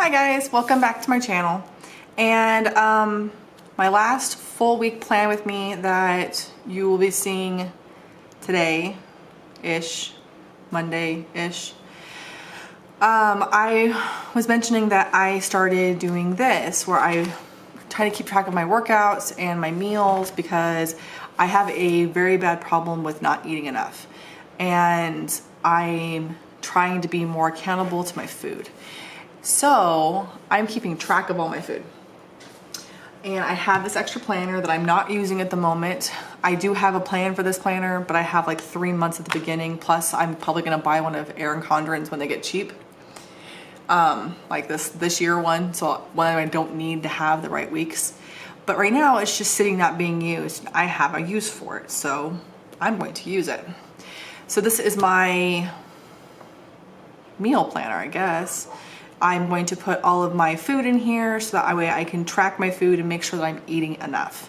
Hi guys, welcome back to my channel. And my last full week plan with me that you will be seeing today-ish, Monday-ish. I was mentioning that I started doing this where I try to keep track of my workouts and my meals because I have a very bad problem with not eating enough. And I'm trying to be more accountable to my food. So I'm keeping track of all my food. And I have this extra planner that I'm not using at the moment. I do have a plan for this planner, but I have like 3 months at the beginning. Plus I'm probably gonna buy one of Erin Condren's when they get cheap. Like this year one, so one I don't need to have the right weeks. But right now it's just sitting not being used. I have a use for it, so I'm going to use it. So this is my meal planner, I guess. I'm going to put all of my food in here so that way I can track my food and make sure that I'm eating enough.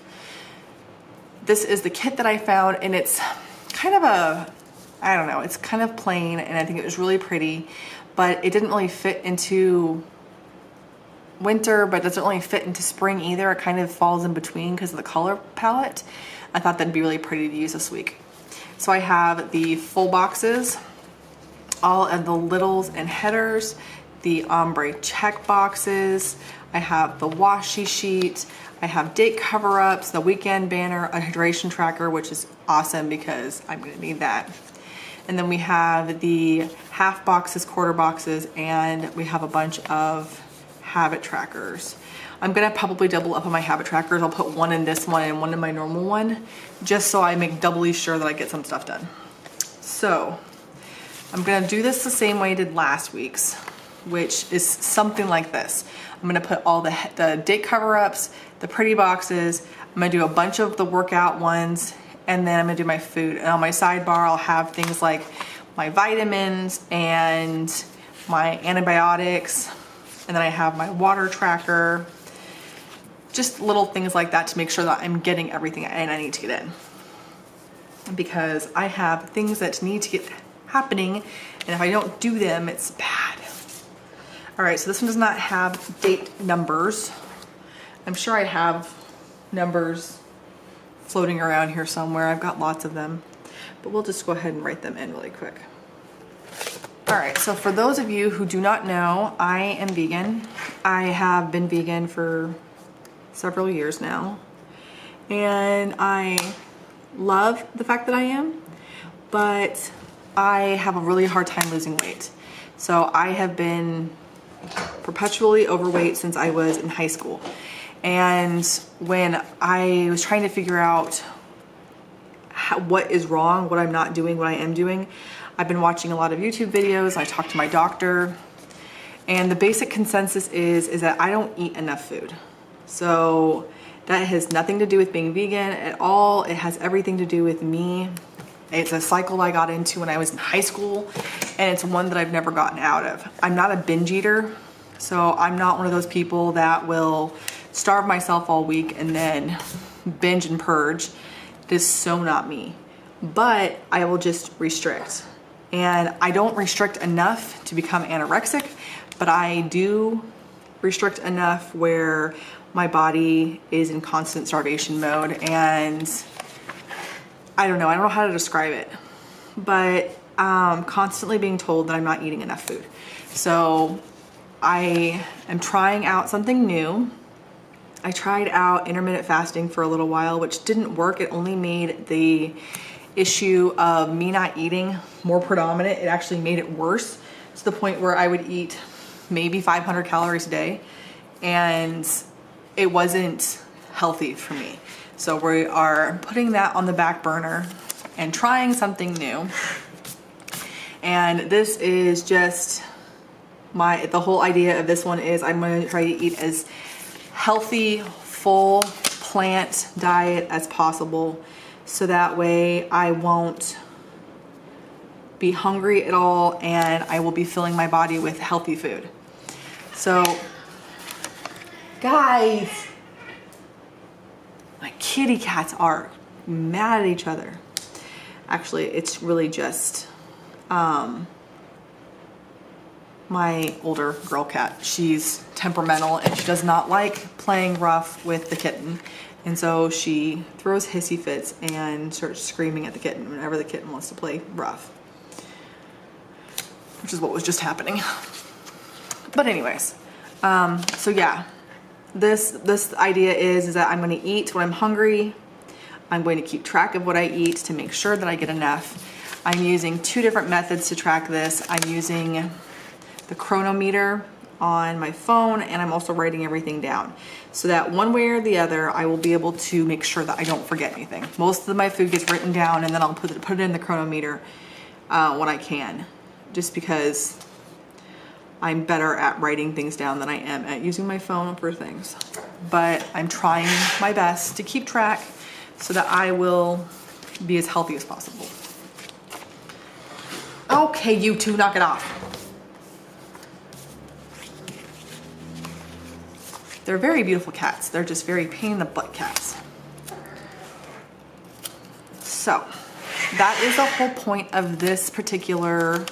This is the kit that I found, and it's kind of I don't know, it's kind of plain, and I think it was really pretty, but it didn't really fit into winter, but it doesn't really fit into spring either. It kind of falls in between because of the color palette. I thought that'd be really pretty to use this week. So I have the full boxes, all of the littles and headers, the ombre check boxes, I have the washi sheet, I have date cover-ups, the weekend banner, a hydration tracker, which is awesome because I'm gonna need that. And then we have the half boxes, quarter boxes, and we have a bunch of habit trackers. I'm gonna probably double up on my habit trackers. I'll put one in this one and one in my normal one, just so I make doubly sure that I get some stuff done. So I'm gonna do this the same way I did last week's, which is something like this. I'm gonna put all the date cover-ups, the pretty boxes, I'm gonna do a bunch of the workout ones, and then I'm gonna do my food. And on my sidebar, I'll have things like my vitamins and my antibiotics, and then I have my water tracker, just little things like that to make sure that I'm getting everything I need to get in. Because I have things that need to get happening, and if I don't do them, it's bad. All right, so this one does not have date numbers. I'm sure I have numbers floating around here somewhere. I've got lots of them, but we'll just go ahead and write them in really quick. All right, so for those of you who do not know, I am vegan. I have been vegan for several years now, and I love the fact that I am, but I have a really hard time losing weight. So I have been perpetually overweight since I was in high school. And when I was trying to figure out what is wrong, what I'm not doing, what I am doing, I've been watching a lot of YouTube videos. I talked to my doctor, and the basic consensus is that I don't eat enough food. So that has nothing to do with being vegan at all. It has everything to do with me. It's a cycle I got into when I was in high school, and it's one that I've never gotten out of. I'm not a binge eater, so I'm not one of those people that will starve myself all week and then binge and purge. It is so not me. But I will just restrict. And I don't restrict enough to become anorexic, but I do restrict enough where my body is in constant starvation mode, and I don't know how to describe it, but constantly being told that I'm not eating enough food. So I am trying out something new. I tried out intermittent fasting for a little while, which didn't work. It only made the issue of me not eating more predominant. It actually made it worse to the point where I would eat maybe 500 calories a day, and it wasn't healthy for me. So we are putting that on the back burner and trying something new. And this is just the whole idea of this one is I'm gonna try to eat as healthy, full plant diet as possible. So that way I won't be hungry at all, and I will be filling my body with healthy food. So guys, my kitty cats are mad at each other. Actually, it's really just my older girl cat. She's temperamental and she does not like playing rough with the kitten. And so she throws hissy fits and starts screaming at the kitten whenever the kitten wants to play rough, which is what was just happening. But anyways, so yeah, this idea is that I'm going to eat when I'm hungry. I'm going to keep track of what I eat to make sure that I get enough. I'm using 2 different methods to track this. I'm using the chronometer on my phone, and I'm also writing everything down so that one way or the other, I will be able to make sure that I don't forget anything. Most of my food gets written down, and then I'll put it in the chronometer when I can, just because I'm better at writing things down than I am at using my phone for things. But I'm trying my best to keep track so that I will be as healthy as possible. Okay, you two, knock it off. They're very beautiful cats. They're just very pain in the butt cats. So that is the whole point of this particular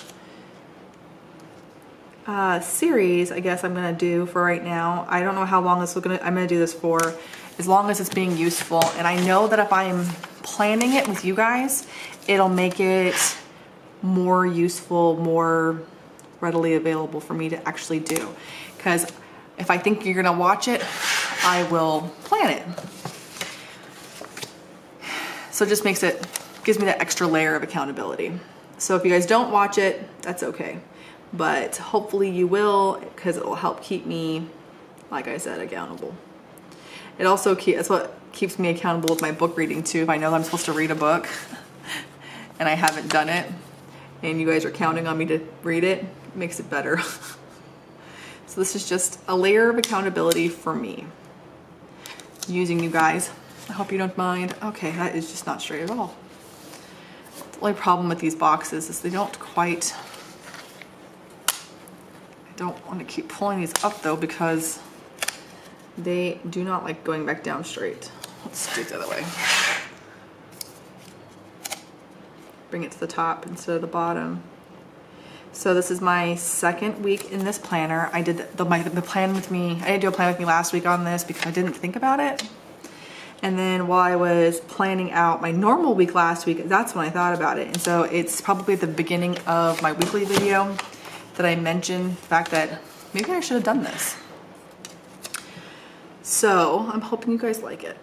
series, I guess I'm gonna do for right now. I don't know how long I'm gonna do this for, as long as it's being useful. And I know that if I'm planning it with you guys, it'll make it more useful, more readily available for me to actually do. Because if I think you're gonna watch it, I will plan it. So it just gives me that extra layer of accountability. So if you guys don't watch it, that's okay. But hopefully you will, because it will help keep me, like I said, accountable. It also that's what keeps me accountable with my book reading too. If I know that I'm supposed to read a book and I haven't done it, and you guys are counting on me to read it, it makes it better. So this is just a layer of accountability for me, using you guys. I hope you don't mind. Okay, that is just not straight at all. The only problem with these boxes is they don't quite, I don't want to keep pulling these up though, because they do not like going back down straight. Let's do it the other way. Bring it to the top instead of the bottom. So this is my 2nd week in this planner. I did the plan with me. I didn't do a plan with me last week on this because I didn't think about it. And then while I was planning out my normal week last week, that's when I thought about it. And so it's probably at the beginning of my weekly video that I mentioned the fact that maybe I should have done this. So I'm hoping you guys like it.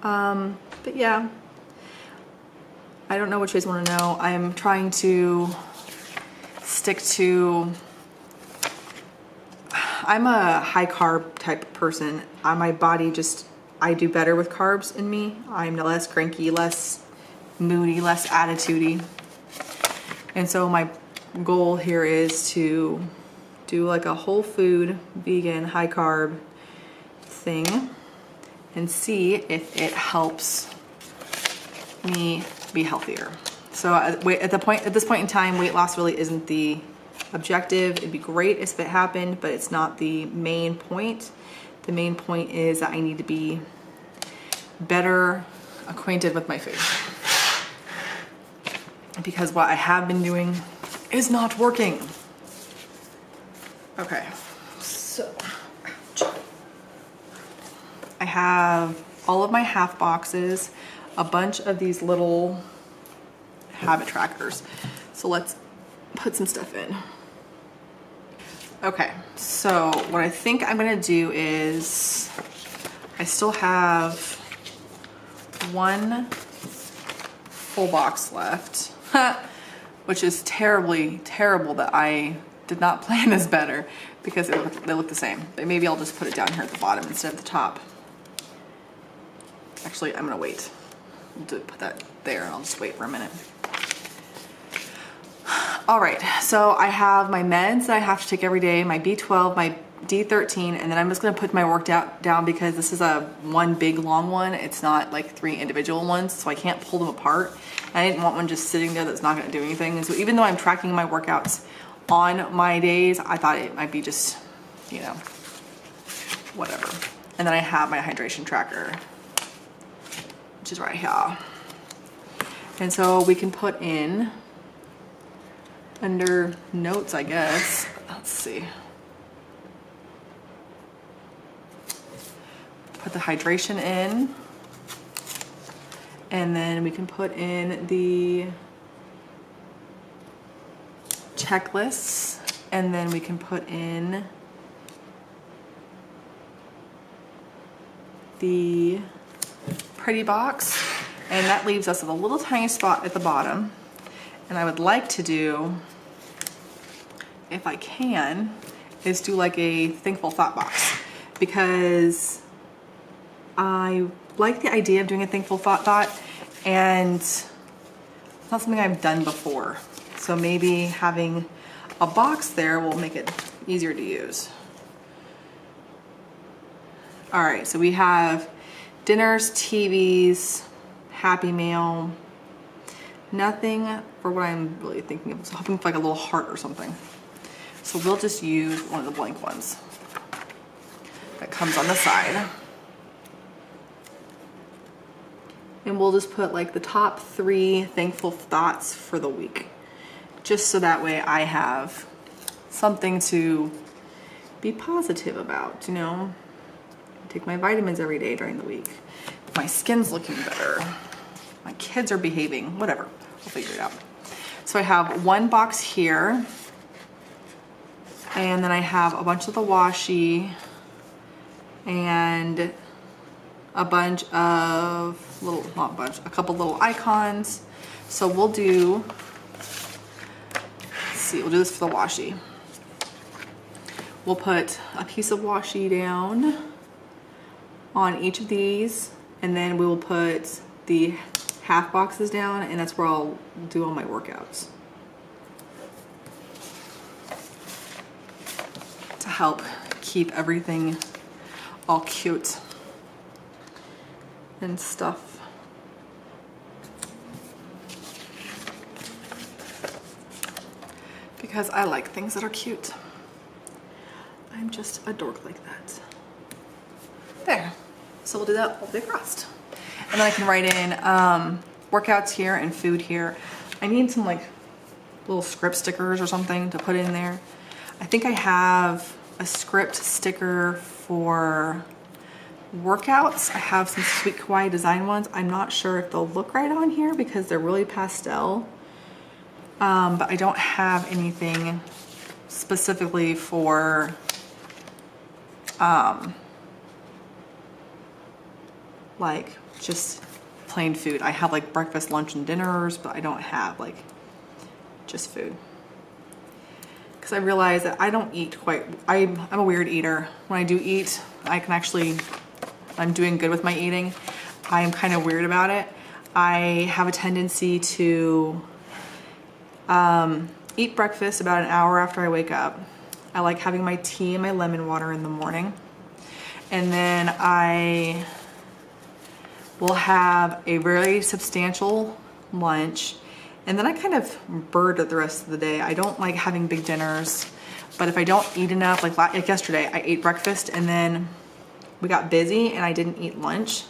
But yeah, I don't know what you guys want to know. I'm trying to stick to, I'm a high carb type of person. My body just, I do better with carbs in me. I'm less cranky, less moody, less attitude-y. And so my goal here is to do like a whole food, vegan, high carb thing and see if it helps me be healthier. So at this point in time, weight loss really isn't the objective. It'd be great if it happened, but it's not the main point. The main point is that I need to be better acquainted with my food, because what I have been doing is not working. Okay, so I have all of my half boxes, a bunch of these little habit trackers. So let's put some stuff in. Okay, so what I think I'm gonna do is, I still have one full box left, which is terrible that I did not plan this better, because they look the same. But maybe I'll just put it down here at the bottom instead of the top. Actually, I'm gonna wait. Put that there and I'll just wait for a minute. All right, so I have my meds that I have to take every day, my B12, my D13, and then I'm just gonna put my workout down because this is one big long one. It's not like 3 individual ones, so I can't pull them apart. And I didn't want one just sitting there that's not gonna do anything. And so even though I'm tracking my workouts on my days, I thought it might be just, you know, whatever. And then I have my hydration tracker, which is right here. And so we can put in under notes, I guess. let's see. Put the hydration in, and then we can put in the checklists, and then we can put in the pretty box, and that leaves us with a little tiny spot at the bottom. And I would like to do, if I can, is do like a thankful thought box, because I like the idea of doing a thankful thought, and it's not something I've done before. So maybe having a box there will make it easier to use. All right, so we have dinners, TVs, Happy Meal, nothing for what I'm really thinking of. So hoping for like a little heart or something. So we'll just use one of the blank ones that comes on the side. And we'll just put like the top 3 thankful thoughts for the week, just so that way I have something to be positive about, you know. I take my vitamins every day during the week. My skin's looking better. My kids are behaving, whatever. We'll figure it out. So I have one box here, and then I have a bunch of the washi and a bunch of a couple little icons. So we'll do, let's see, we'll do this for the washi. We'll put a piece of washi down on each of these, and then we will put the half boxes down, and that's where I'll do all my workouts to help keep everything all cute and stuff. Because I like things that are cute. I'm just a dork like that. There. So we'll do that all the way across. And then I can write in workouts here and food here. I need some like little script stickers or something to put in there. I think I have a script sticker for workouts. I have some Sweet Kawaii design ones. I'm not sure if they'll look right on here because they're really pastel. But I don't have anything specifically for like just plain food. I have like breakfast, lunch, and dinners, but I don't have like just food. Because I realize that I don't eat quite, I'm a weird eater. When I do eat, I can actually, I'm doing good with my eating. I am kind of weird about it. I have a tendency to eat breakfast about an hour after I wake up. I like having my tea and my lemon water in the morning. And then I will have a very substantial lunch. And then I kind of bird it the rest of the day. I don't like having big dinners, but if I don't eat enough, like yesterday, I ate breakfast and then we got busy and I didn't eat lunch,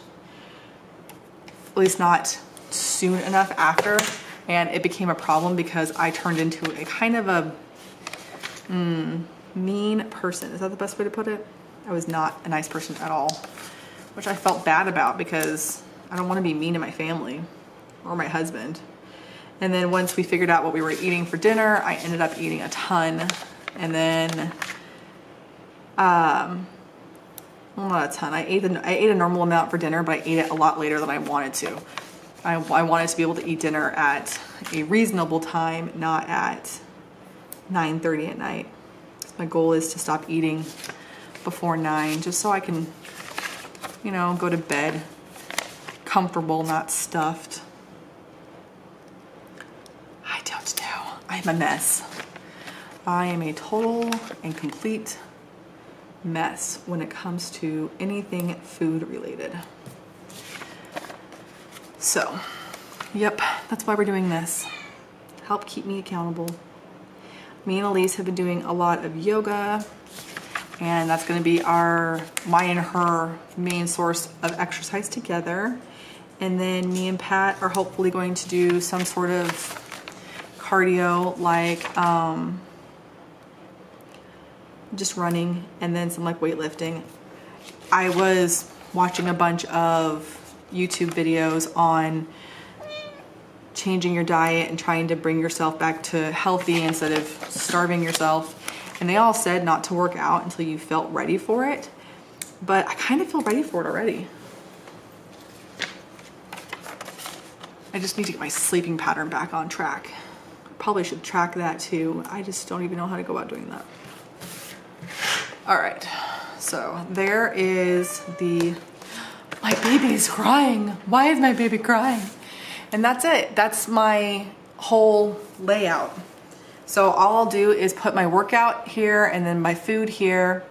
at least not soon enough after. And it became a problem because I turned into a kind of a mean person. Is that the best way to put it? I was not a nice person at all, which I felt bad about because I don't want to be mean to my family or my husband. And then once we figured out what we were eating for dinner, I ended up eating a ton. And then, well, not a ton. I ate a normal amount for dinner, but I ate it a lot later than I wanted to. I wanted to be able to eat dinner at a reasonable time, not at 9:30 at night. My goal is to stop eating before 9, just so I can, you know, go to bed comfortable, not stuffed. I don't know. I'm a mess. I am a total and complete mess when it comes to anything food related. So, yep, that's why we're doing this. Help keep me accountable. Me and Elise have been doing a lot of yoga, and that's gonna be my and her main source of exercise together. And then me and Pat are hopefully going to do some sort of cardio, like just running, and then some like weightlifting. I was watching a bunch of YouTube videos on changing your diet and trying to bring yourself back to healthy instead of starving yourself. And they all said not to work out until you felt ready for it. But I kind of feel ready for it already. I just need to get my sleeping pattern back on track. Probably should track that too. I just don't even know how to go about doing that. All right, so there is my baby's crying. Why is my baby crying? And that's it. That's my whole layout. So all I'll do is put my workout here and then my food here,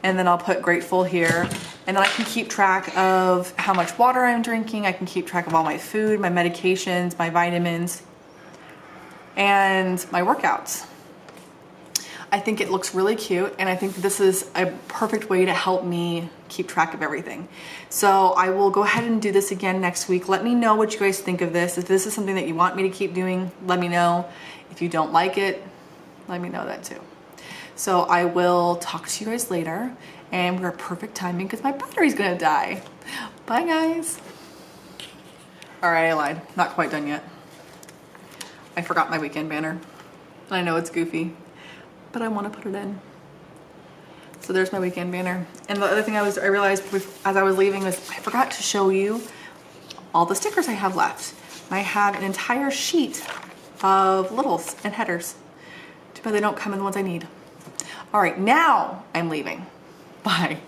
and then I'll put grateful here. And then I can keep track of how much water I'm drinking. I can keep track of all my food, my medications, my vitamins, and my workouts. I think it looks really cute, and I think this is a perfect way to help me keep track of everything. So I will go ahead and do this again next week. Let me know what you guys think of this. If this is something that you want me to keep doing, let me know. If you don't like it, let me know that too. So I will talk to you guys later, and we're at perfect timing because my battery's gonna die. Bye guys. All right, I lied. Not quite done yet. I forgot my weekend banner. I know it's goofy, but I want to put it in. So there's my weekend banner. And the other thing I realized as I was leaving was I forgot to show you all the stickers I have left. I have an entire sheet of littles and headers. Too bad they don't come in the ones I need. All right, now I'm leaving. Bye.